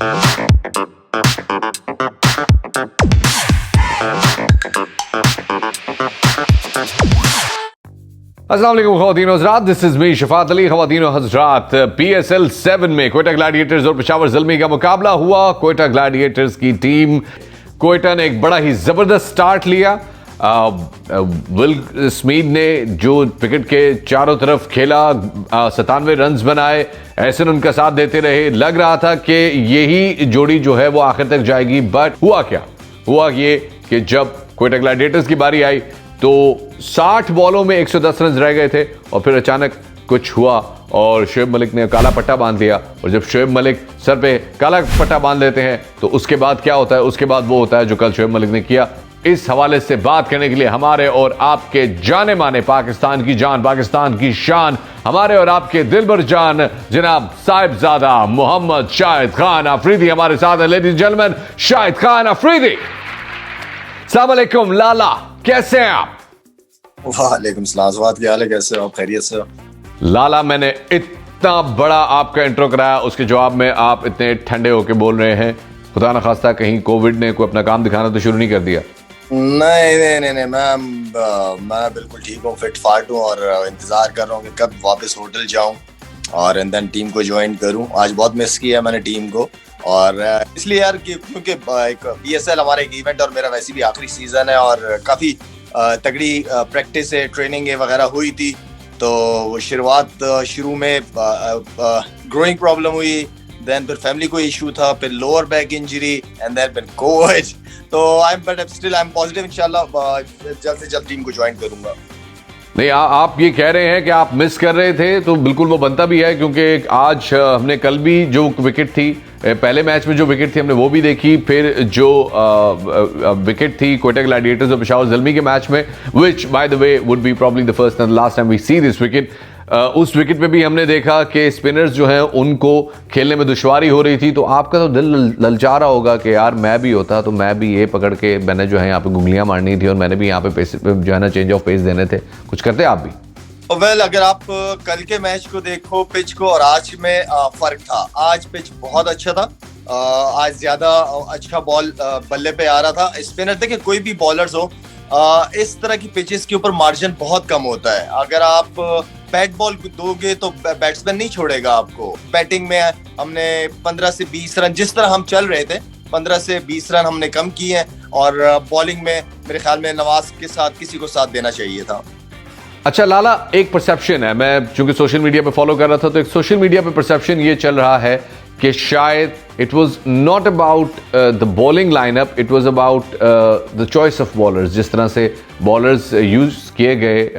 अस्सलाम वालेकुम ख़वातीन और हज़रात, this is me Shafat Ali. ख़वातीन और हज़रात, PSL 7 में कोयटा ग्लैडिएटर्स और पेशावर ज़ल्मी का मुकाबला हुआ। कोयटा ग्लैडिएटर्स की टीम, कोयटा ने एक बड़ा ही ज़बरदस्त स्टार्ट लिया। विल स्मिथ ने जो विकेट के चारों तरफ खेला, 97 रन्स बनाए, एहसन उनका साथ देते रहे। लग रहा था कि यही जोड़ी जो है वो आखिर तक जाएगी, बट हुआ क्या? हुआ ये कि जब कोयटा ग्लैडिएटर्स की बारी आई तो 60 बॉलों में 110 रन रह गए थे और फिर अचानक कुछ हुआ और शोएब मलिक ने काला पट्टा बांध दिया। और जब शोएब मलिक सर पे काला पट्टा बांध लेते हैं तो उसके बाद क्या होता है? उसके बाद वो होता है जो कल शोएब मलिक ने किया। इस हवाले से बात करने के लिए हमारे और आपके जाने माने पाकिस्तान की जान, पाकिस्तान की शान, हमारे और आपके दिलबर जान जनाब साहिबजादा मोहम्मद शाहिद खान अफरीदी हमारे साथ हैं। Ladies and gentleman, Shahid Khan Afridi. अस्सलाम वालेकुम लाला, कैसे हैं आप? वालेकुम सलाम, क्या हाल है? कैसे हो आप? खैरियत से हो? लाला, मैंने इतना बड़ा आपका इंट्रो कराया, उसके जवाब में आप इतने ठंडे होके बोल रहे हैं। खुदा न खास्ता कहीं कोविड ने कोई अपना काम दिखाना तो शुरू नहीं कर दिया? नहीं, मैं बिल्कुल ठीक हूँ, फिट फाट हूँ और इंतजार कर रहा हूँ कि कब वापस होटल जाऊँ और एंड देन टीम को ज्वाइन करूँ। आज बहुत मिस किया मैंने टीम को, और इसलिए यार कि क्योंकि एक PSL हमारा एक इवेंट और मेरा वैसे भी आखिरी सीजन है और काफ़ी तगड़ी प्रैक्टिस है, ट्रेनिंग वगैरह हुई थी। तो शुरू में ग्रोइंग प्रॉब्लम हुई, देन फिर फैमिली को इशू था, फिर lower back injury and then फिर कोविड। तो आई एम पॉजिटिव, इंशाल्लाह जल्द से जल्द टीम को ज्वाइन करूंगा। नहीं, आप ये कह रहे हैं कि आप मिस कर रहे थे तो बिल्कुल वो बनता भी है, क्योंकि आज हमने कल भी जो विकेट थी, पहले मैच में जो विकेट थी हमने वो भी देखी, फिर जो विकेट थी कोयटा ग्लैडिएटर्स और पेशावर ज़ल्मी के मैच में, which by the way would be probably the first and last time we see this wicket. उस विकेट पे भी हमने देखा कि स्पिनर्स जो हैं उनको खेलने में दुश्वारी हो रही थी। तो आपका तो दिल ललचा रहा होगा कि यार मैं भी होता तो मैं भी ये पकड़ के मैंने जो है यहाँ पे गुंगलियां मारनी थी और मैंने भी यहाँ पे जो है ना चेंज ऑफ पेस देने थे। कुछ करते आप भी? अगर आप कल के मैच को देखो, पिच को और आज में फर्क था। आज पिच बहुत अच्छा था, आज ज्यादा अच्छा बॉल बल्ले पे आ रहा था। स्पिनर देखिए, कोई भी बॉलर्स हो, इस तरह की पिचेस के ऊपर मार्जिन बहुत कम होता है। अगर आप बैट बॉल दोगे तो बैट्समैन नहीं छोड़ेगा आपको। बैटिंग में हमने 15 से 20 रन, जिस तरह हम चल रहे थे 15 से 20 रन हमने कम किए हैं, और बॉलिंग में मेरे ख्याल में नवाज के साथ किसी को साथ देना चाहिए था। अच्छा लाला, एक परसेप्शन है, मैं चूंकि सोशल मीडिया पे फॉलो कर रहा था तो एक सोशल मीडिया पे परसेप्शन ये चल रहा है कि शायद it was not about the bowling lineup, it was about the choice of bowlers. जिस तरह से बॉलर्स यूज किए गए,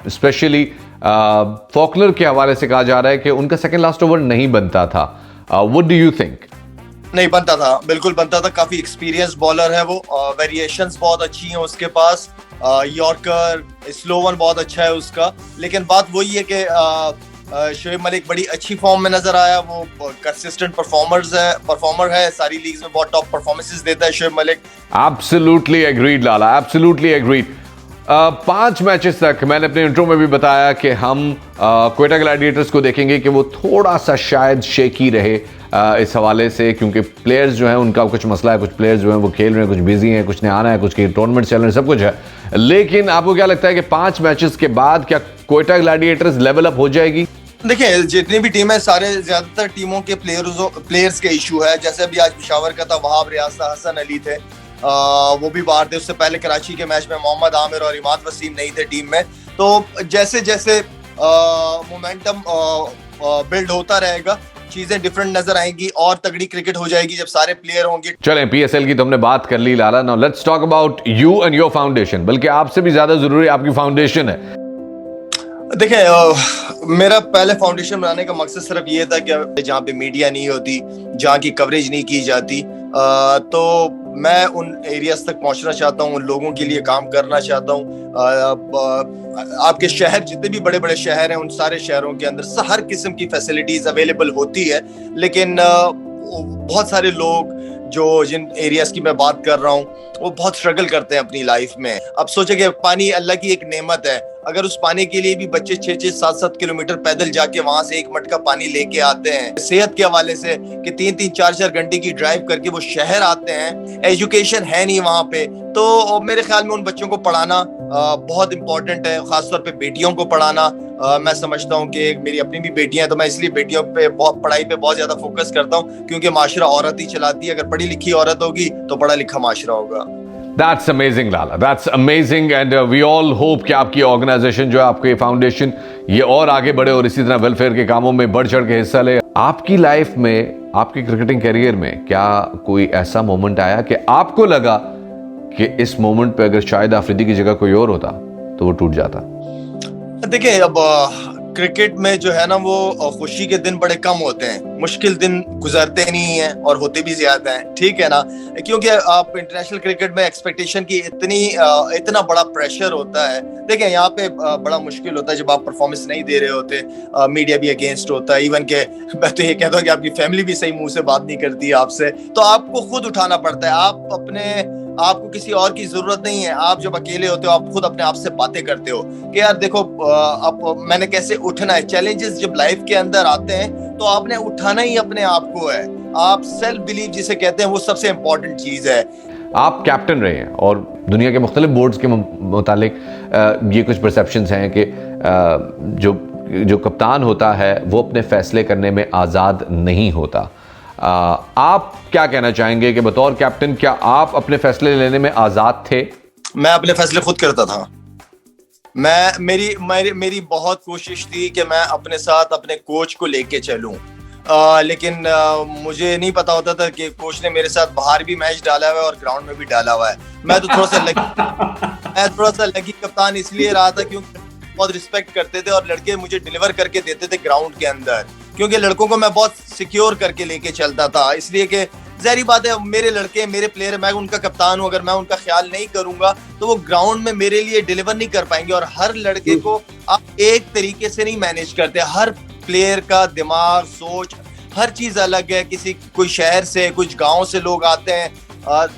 स्पेशली फॉकनर के हवाले से कहा जा रहा है कि उनका सेकंड लास्ट ओवर नहीं बनता था। What do you think? नहीं बनता था, बिल्कुल बनता था। काफी एक्सपीरियंस बॉलर है वो, वेरिएशंस बहुत अच्छी हैं उसके पास, यॉर्कर, स्लो वन बहुत अच्छा है उसका। लेकिन बात वही है कि शोएब मलिक बड़ी अच्छी फॉर्म में नजर आया। वो कंसिस्टेंट परफॉर्मर है, सारी लीग्स में बहुत टॉप परफॉर्मेंसेस देता है शोएब मलिक। एब्सोल्युटली एग्रीड लाला, एब्सोल्युटली एग्रीड। 5 मैचेस तक मैंने अपने इंट्रो में भी बताया कि हम कोयटा ग्लैडिएटर्स को देखेंगे कि वो थोड़ा सा शायद शेकी रहे इस हवाले से, क्योंकि प्लेयर्स जो हैं उनका कुछ मसला है। कुछ प्लेयर्स जो हैं वो खेल रहे हैं, कुछ बिजी हैं, कुछ ने आना है, कुछ के टूर्नामेंट चल रहे हैं, सब कुछ है। लेकिन आपको क्या लगता है कि 5 मैचेस के बाद क्या कोयटा ग्लैडिएटर्स लेवल अप हो जाएगी? देखिए, जितनी भी टीम है, सारे ज्यादातर टीमों के प्लेयर्स के इशू है। जैसे अभी आज पेशावर का था, वहाब रियाज था, हसन अली थे, वो भी बाहर थे। उससे पहले कराची के मैच में मोहम्मद आमिर और इमाद वसीम नहीं थे टीम में। तो जैसे जैसे मोमेंटम बिल्ड होता रहेगा, चीजें डिफरेंट नजर आएंगी और तगड़ी क्रिकेट हो जाएगी जब सारे प्लेयर होंगे। चलें, PSL की तो हमने बात कर ली Lala. Now let's talk about you and your foundation. बल्कि आपसे भी ज्यादा जरूरी आपकी फाउंडेशन है। देखिए, मेरा पहले फाउंडेशन बनाने का मकसद सिर्फ ये था कि जहाँ पे मीडिया नहीं होती, जहाँ की कवरेज नहीं की जाती, तो मैं उन एरियाज तक पहुंचना चाहता हूँ, उन लोगों के लिए काम करना चाहता हूँ। आपके शहर, जितने भी बड़े बड़े शहर हैं, उन सारे शहरों के अंदर हर किस्म की फैसिलिटीज अवेलेबल होती है। लेकिन बहुत सारे लोग जिन एरियाज की मैं बात कर रहा हूँ, वो बहुत स्ट्रगल करते हैं अपनी लाइफ में। अब सोचे कि पानी अल्लाह की एक नेमत है, अगर उस पानी के लिए भी बच्चे 6-6, 7-7 किलोमीटर पैदल जाके वहां से एक मटका पानी लेके आते हैं, सेहत के हवाले से कि 3-3, 4-4 घंटे की ड्राइव करके वो शहर आते हैं, एजुकेशन है नहीं वहां पे, तो मेरे ख्याल में उन बच्चों को पढ़ाना बहुत इंपॉर्टेंट है, खासतौर पे बेटियों को पढ़ाना। मैं समझता हूँ कि मेरी अपनी भी बेटियां हैं, तो मैं इसलिए बेटियों पे पढ़ाई पे बहुत ज्यादा फोकस करता हूँ, क्योंकि माशरा औरत ही चलाती है। अगर पढ़ी लिखी औरत होगी तो पढ़ा लिखा माशरा होगा। That's amazing, Lala, that's amazing and we all hope कि आपकी ऑर्गेनाइजेशन जो है, आपकी फाउंडेशन, ये और आगे बढ़े और इसी तरह वेलफेयर के कामों में बढ़ चढ़ के हिस्सा ले। आपकी लाइफ में, आपके क्रिकेटिंग करियर में क्या कोई ऐसा मोमेंट आया कि आपको लगा कि इस मोमेंट पे अगर शाहिद आफरीदी की जगह कोई और होता तो वो टूट जाता? देखिए, अब क्रिकेट में जो है ना, वो खुशी के दिन बड़े कम होते हैं, मुश्किल दिन गुजरते नहीं हैं और होते भी ज्यादा हैं, ठीक है ना, क्योंकि आप इंटरनेशनल क्रिकेट में एक्सपेक्टेशन की इतना बड़ा प्रेशर होता है। देखिए, यहाँ पे बड़ा मुश्किल होता है जब आप परफॉर्मेंस नहीं दे रहे होते, मीडिया भी अगेंस्ट होता है, इवन के मैं तो ये कहता हूँ कि आपकी फैमिली भी सही मुंह से बात नहीं करती है आपसे, तो आपको खुद उठाना पड़ता है। आपको किसी और की जरूरत नहीं है। आप जब अकेले होते हो, आप खुद अपने आप से बातें करते हो कि यार देखो, अब मैंने कैसे उठना है। चैलेंजेस जब लाइफ के अंदर आते हैं तो आपने उठाना ही अपने आप को है। आप सेल्फ बिलीव जिसे कहते हैं, वो सबसे इंपॉर्टेंट चीज है। आप कैप्टन रहे हैं और दुनिया के मुख्तलिफ बोर्ड्स के मुतालिक ये कुछ परसेप्शंस हैं कि जो कप्तान होता है वो अपने फैसले करने में आज़ाद नहीं होता। आप क्या कहना चाहेंगे कि बतौर कैप्टन क्या आप अपने फैसले लेने में आज़ाद थे? मैं अपने फैसले खुद करता था। मेरी बहुत कोशिश थी कि मैं अपने साथ अपने कोच को लेके चलूं, लेकिन मुझे नहीं पता होता था कि कोच ने मेरे साथ बाहर भी मैच डाला हुआ है और ग्राउंड में भी डाला हुआ है। मैं थोड़ा सा लकी कप्तान इसलिए रहा था क्योंकि बहुत रिस्पेक्ट करते थे और लड़के मुझे डिलीवर करके देते थे ग्राउंड के अंदर, क्योंकि लड़कों को मैं बहुत सिक्योर करके लेके चलता था। इसलिए कि ज़ाहिर बात है, मेरे लड़के, मेरे प्लेयर, मैं उनका कप्तान हूं, अगर मैं उनका ख्याल नहीं करूंगा तो वो ग्राउंड में मेरे लिए डिलीवर नहीं कर पाएंगे। और हर लड़के को आप एक तरीके से नहीं मैनेज करते, हर प्लेयर का दिमाग, सोच, हर चीज अलग है। कोई शहर से, कुछ गाँव से लोग आते हैं,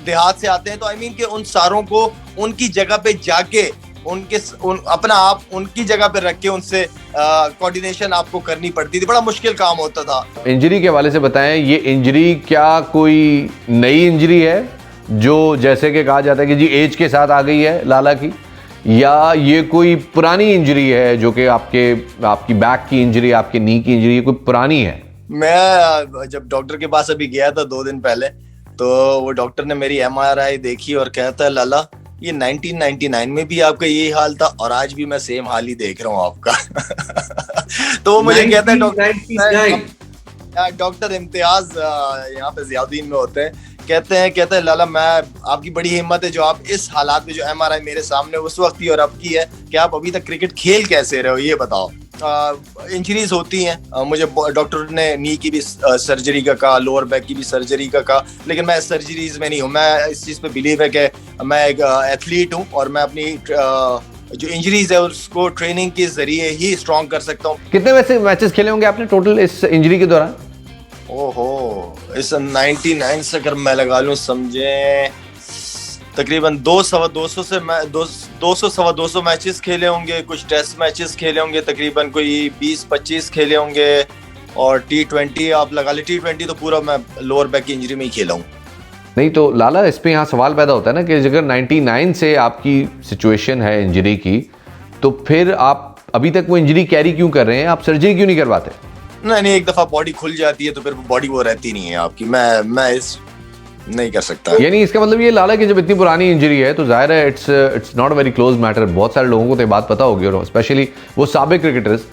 देहात से आते हैं, तो आई मीन कि उन सारों को उनकी जगह पे जाके अपना आप उनकी जगह पे रख के उनसे कोऑर्डिनेशन आपको करनी पड़ती थी। बड़ा मुश्किल काम होता था। इंजरी के हवाले से बताएं, ये इंजरी क्या कोई नई इंजरी है जो जैसे कि कहा जाता है कि जी एज के साथ आ गई है लाला की, या ये कोई पुरानी इंजरी है जो कि आपकी बैक की इंजरी, आपके नी की इंजरी कोई पुरानी है? मैं जब डॉक्टर के पास अभी गया था 2 दिन पहले, तो वो डॉक्टर ने मेरी MRI देखी और कहता है, लाला ये 1999 में भी आपका यही हाल था और आज भी मैं सेम हाल ही देख रहा हूँ आपका। तो वो मुझे कहता है, डॉक्टर इम्तियाज यहाँ पे ज़ियाउद्दीन में होते हैं, कहते हैं लाला, मैं आपकी बड़ी हिम्मत है जो आप इस हालात में, जो MRI मेरे सामने उस वक्त की और अब की है, कि आप अभी तक क्रिकेट खेल कैसे रहे हो, ये बताओ। इंजरीज होती हैं, मुझे डॉक्टर ने नी की भी सर्जरी का कहा, लोअर बैक की भी सर्जरी का कहा, लेकिन मैं सर्जरीज में नहीं हूँ। मैं इस चीज़ पे बिलीव है कि मैं एक एथलीट हूँ और मैं अपनी जो इंजरीज है उसको ट्रेनिंग के जरिए ही स्ट्रॉन्ग कर सकता हूँ। कितने वैसे मैचेस खेले होंगे आपने टोटल इस इंजरी के दौरान? ओहो, इस 99 से अगर मैं लगा लूँ, समझे तकरीबन 200-250 मैचेस खेले होंगे, कुछ टेस्ट मैचेस खेले होंगे, तकरीबन कोई 20-25 खेले होंगे, और T20 आप लगा ले, T20 तो पूरा मैं लोअर बैक की इंजरी में ही खेला हूँ। नहीं तो लाला, इस पे यहाँ सवाल पैदा होता है ना कि अगर 99 से आपकी सिचुएशन है इंजरी की, तो फिर आप अभी तक वो इंजरी कैरी क्यों कर रहे हैं? आप सर्जरी क्यों नहीं करवाते? नहीं, एक दफा बॉडी खुल जाती है तो फिर बॉडी वो रहती नहीं है आपकी। मैं इस नहीं कर सकता। यानी इसका मतलब ये लाला कि जब इतनी पुरानी इंजरी है तो जाहिर है it's not very close matter. बहुत सारे लोगों को तो ये बात पता होगी, और स्पेशली वो साबिक क्रिकेटर्स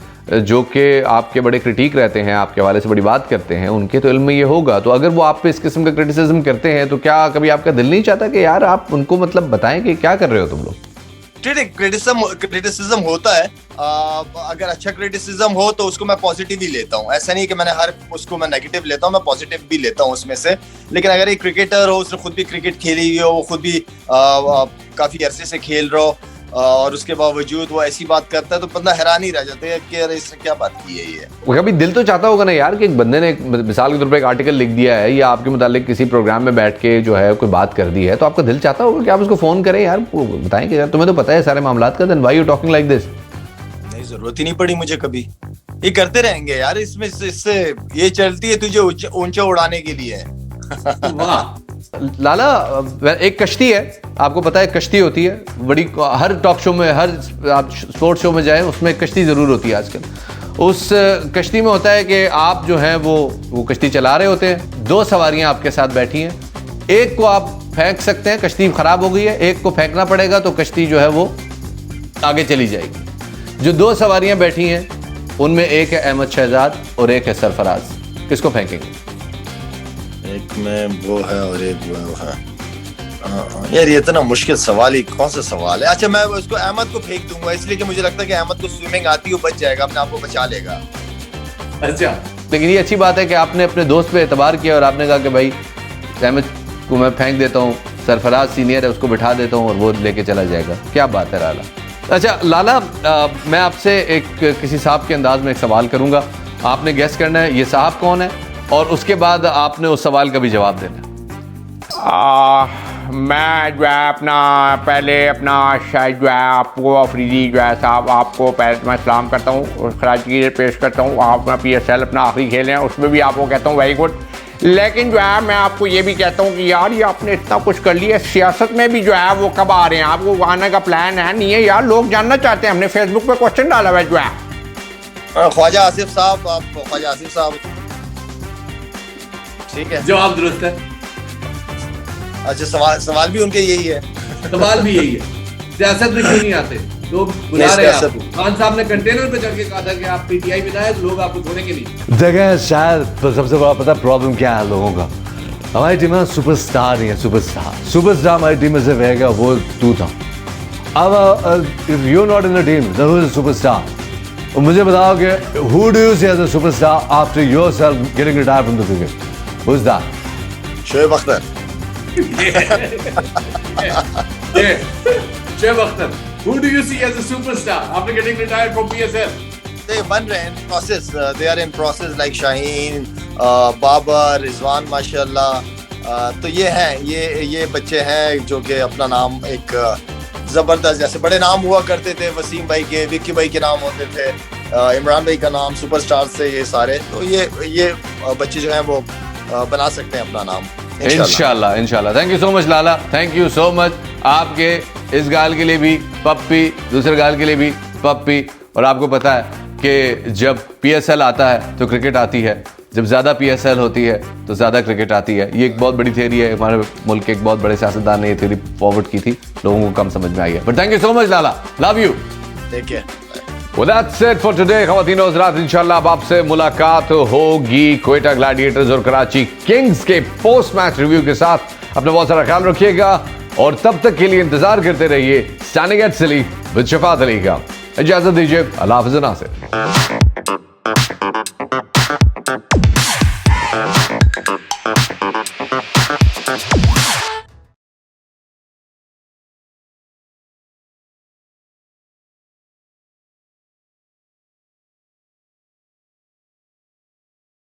जो कि आपके बड़े क्रिटिक रहते हैं, आपके हवाले से बड़ी बात करते हैं, उनके तो इल्म में ये होगा। तो अगर वो आप पे इस किस्म का क्रिटिसिज्म करते हैं तो क्या कभी आपका दिल नहीं चाहता कि यार आप उनको मतलब बताएं कि क्या कर रहे हो तुम लोग? क्रिटिसिज्म होता है, अगर अच्छा क्रिटिसिज्म हो तो उसको मैं पॉजिटिव ही लेता हूँ। ऐसा नहीं कि मैंने हर उसको मैं नेगेटिव लेता हूँ, मैं पॉजिटिव भी लेता हूँ उसमें से। लेकिन अगर एक क्रिकेटर हो, उसने खुद भी क्रिकेट खेली हुई हो, वो खुद भी काफी अरसे से खेल रहा हो, और उसके बावजूद वो ऐसी बात करता है तो बंदा हैरान ही रह जाता है कि अरे इसने क्या बात की है ये। कभी दिल तो चाहता होगा ना यार कि एक बंदे ने मिसाल के तौर पर एक आर्टिकल लिख दिया है या आपके मुतालिक किसी प्रोग्राम में बैठ के जो है कोई बात कर दी है, तो आपका दिल चाहता होगा कि आप उसको फोन करें, यार बताएं कि यार तुम्हें तो पता है सारे मामलात का, then why you talking like this? जरूरत ही नहीं पड़ी मुझे कभी। ये करते रहेंगे यार, इसमें इससे ये चलती है तुझे ऊंचा उड़ाने के लिए। वाह लाला, एक कश्ती है, आपको पता है कश्ती होती है बड़ी, हर टॉक शो में, हर आप स्पोर्ट्स शो में जाए उसमें कश्ती ज़रूर होती है आजकल। उस कश्ती में होता है कि आप जो हैं वो कश्ती चला रहे होते हैं, दो सवारियां आपके साथ बैठी हैं, एक को आप फेंक सकते हैं, कश्ती ख़राब हो गई है, एक को फेंकना पड़ेगा तो कश्ती जो है वो आगे चली जाएगी। जो दो सवारियां बैठी हैं उनमें एक है अहमद शहजाद और एक है सरफराज, किसको फेंकेंगे? एक में वो है और एक वो है। यार ये इतना मुश्किल सवाल ही, कौन सा सवाल है? अच्छा मैं उसको अहमद को फेंक दूंगा, इसलिए कि मुझे लगता है कि अहमद को स्विमिंग आती है, वो बच जाएगा, अपने आप को बचा लेगा। अच्छा, लेकिन ये अच्छी बात है कि आपने अपने दोस्त पे एतबार किया और आपने कहा कि भाई अहमद को मैं फेंक देता हूँ, सरफराज सीनियर है उसको बिठा देता हूँ और वो लेके चला जाएगा। क्या बात है लाला। अच्छा लाला, मैं आपसे एक किसी साहब के अंदाज में एक सवाल करूँगा, आपने गेस करना है ये साहब कौन है और उसके बाद आपने उस सवाल का भी जवाब देना है। मैं जो है अपना पहले अपना शायद जो है आपको अफरीदी जो है साहब, आपको पहले मैं सलाम करता हूँ और खराजी पेश करता हूँ। आप अपना PSL अपना आखिरी खेल हैं, उसमें भी आपको कहता हूँ वेरी गुड। लेकिन जो है मैं आपको ये भी कहता हूँ कि यार ये आपने इतना कुछ कर लिया, सियासत में भी जो है वो कब आ रहे हैं? आपको आने का प्लान है नहीं है यार? लोग जानना चाहते हैं, हमने फेसबुक पे क्वेश्चन डाला हुआ है जो है। ख्वाजा आसिफ साहब, आप ख्वाजा आसिफ साहब, ठीक है जवाब दुरुस्त है। अच्छा सवाल भी उनके यही है। सवाल भी यही है, सियासत में क्यों नहीं आते लोग? बुला रहे हैं आपको। खान साहब ने कंटेनर पे चढ़ के कहा था कि आप PTI में आए तो लोग आपको धोने के लिए जगह। शायद सबसे बड़ा पता प्रॉब्लम क्या है लोगों का, हमारी टीम में सुपरस्टार नहीं है। सुपरस्टार हमारी टीम में सिर्फ रहेगा, वो तू था। अब if you not in the team then who is the superstar? मुझे बताओ कि who do you see as the superstar after yourself getting retired from the cricket? Who is that? Shoaib Akhtar. Shoaib Akhtar, who do you see as a superstar after getting retired from PSL? They बन रहे हैं, process, they are in process like Shaheen, Babar, Rizwan माशाल्लाह। तो ये हैं, ये बच्चे हैं जो कि अपना नाम एक जबरदस्त, जैसे बड़े नाम हुआ करते थे वसीम भाई के, विक्की भाई के नाम होते थे, इमरान भाई का नाम, सुपरस्टार से ये सारे, तो ये बच्चे जो हैं वो बना सकते हैं अपना नाम इंशाल्लाह। इंशाल्लाह। Thank you so much Lala, thank you so much. आपके इस गाल के लिए भी पप्पी, दूसरे गाल के लिए भी पप्पी। और आपको पता है कि जब PSL आता है तो क्रिकेट आती है, जब ज़्यादा PSL होती है तो ज़्यादा क्रिकेट आती है। ये एक बहुत बड़ी थ्योरी है, हमारे मुल्क के एक बहुत बड़े सियासतदान ने ये थ्योरी फॉरवर्ड की थी, लोगों को कम समझ में आई है। But thank you so much Lala, love you, take care. Well, that's it for today, ख़वातीन और हज़रात। इंशाल्लाह अब आपसे मुलाकात होगी क्वेटा ग्लैडिएटर्स और कराची किंग्स के पोस्ट मैच रिव्यू के साथ। अपना बहुत सारा ख्याल रखिएगा और तब तक के लिए इंतजार करते रहिए standing at silly with Shafat Ali का। इजाजत दीजिए, अल्लाह हाफ़िज़ नासिर।